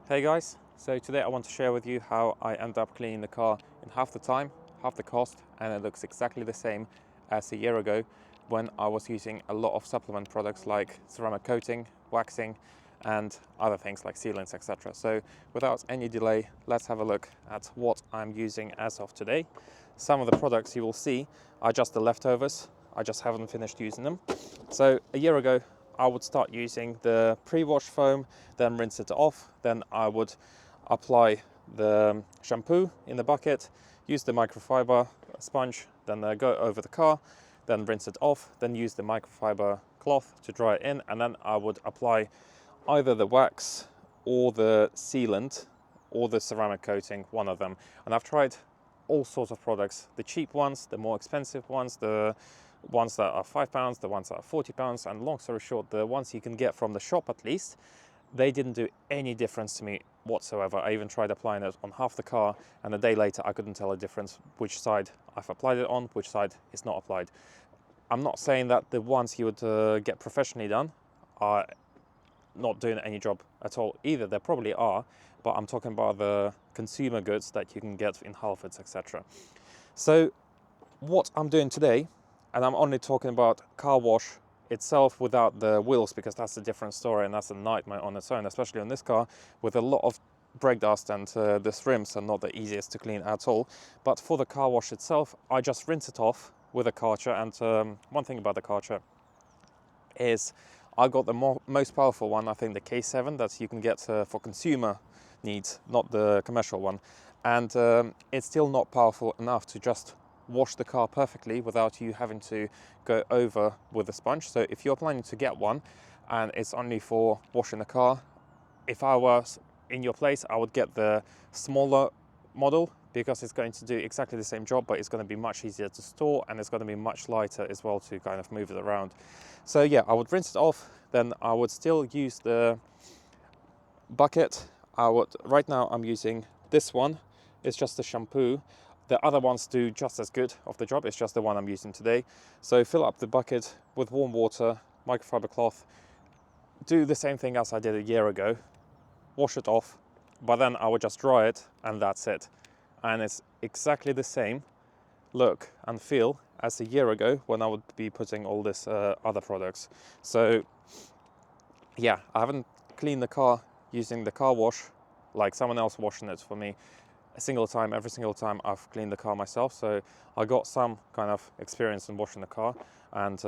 Hey guys, so today I want to share with you how I end up cleaning the car in half the time, half the cost, and it looks exactly the same as a year ago when I was using a lot of supplement products like ceramic coating, waxing, and other things like sealants, etc. So without any delay, let's have a look at what I'm using as of today. Some of the products you will see are just the leftovers. I just haven't finished using them. So a year ago, I would start using the pre-wash foam, then rinse it off. Then I would apply the shampoo in the bucket, use the microfiber sponge, then go over the car, then rinse it off, then use the microfiber cloth to dry it in, and then I would apply either the wax or the sealant or the ceramic coating, one of them. And I've tried all sorts of products, the cheap ones, the more expensive ones, the ones that are £5, the ones that are £40, and long story short, the ones you can get from the shop at least, they didn't do any difference to me whatsoever. I even tried applying it on half the car, and a day later I couldn't tell a difference which side I've applied it on, which side is not applied. I'm not saying that the ones you would get professionally done are not doing any job at all either. They probably are, but I'm talking about the consumer goods that you can get in Halfords, etc. So what I'm doing today, and I'm only talking about car wash itself without the wheels, because that's a different story and that's a nightmare on its own, especially on this car with a lot of brake dust, and the rims are not the easiest to clean at all. But for the car wash itself, I just rinse it off with a Karcher. And one thing about the Karcher is I got the most powerful one, I think the K7, that you can get for consumer needs, not the commercial one. And it's still not powerful enough to just wash the car perfectly without you having to go over with a sponge. So if you're planning to get one and it's only for washing the car, if I was in your place, I would get the smaller model, because it's going to do exactly the same job, but it's going to be much easier to store, and it's going to be much lighter as well to kind of move it around. So yeah, I would rinse it off, then I would still use the bucket. Right now I'm using this one, it's just the shampoo. The other ones do just as good of the job, it's just the one I'm using today. So fill up the bucket with warm water, microfiber cloth, do the same thing as I did a year ago, wash it off, but then I would just dry it and that's it. And it's exactly the same look and feel as a year ago when I would be putting all this other products. So yeah, I haven't cleaned the car using the car wash like someone else washing it for me every single time I've cleaned the car myself. So I got some kind of experience in washing the car, and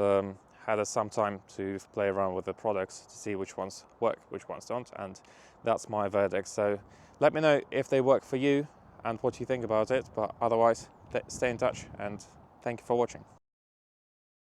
had some time to play around with the products to see which ones work, which ones don't, and that's my verdict. So let me know if they work for you and what you think about it, but otherwise stay in touch, and thank you for watching.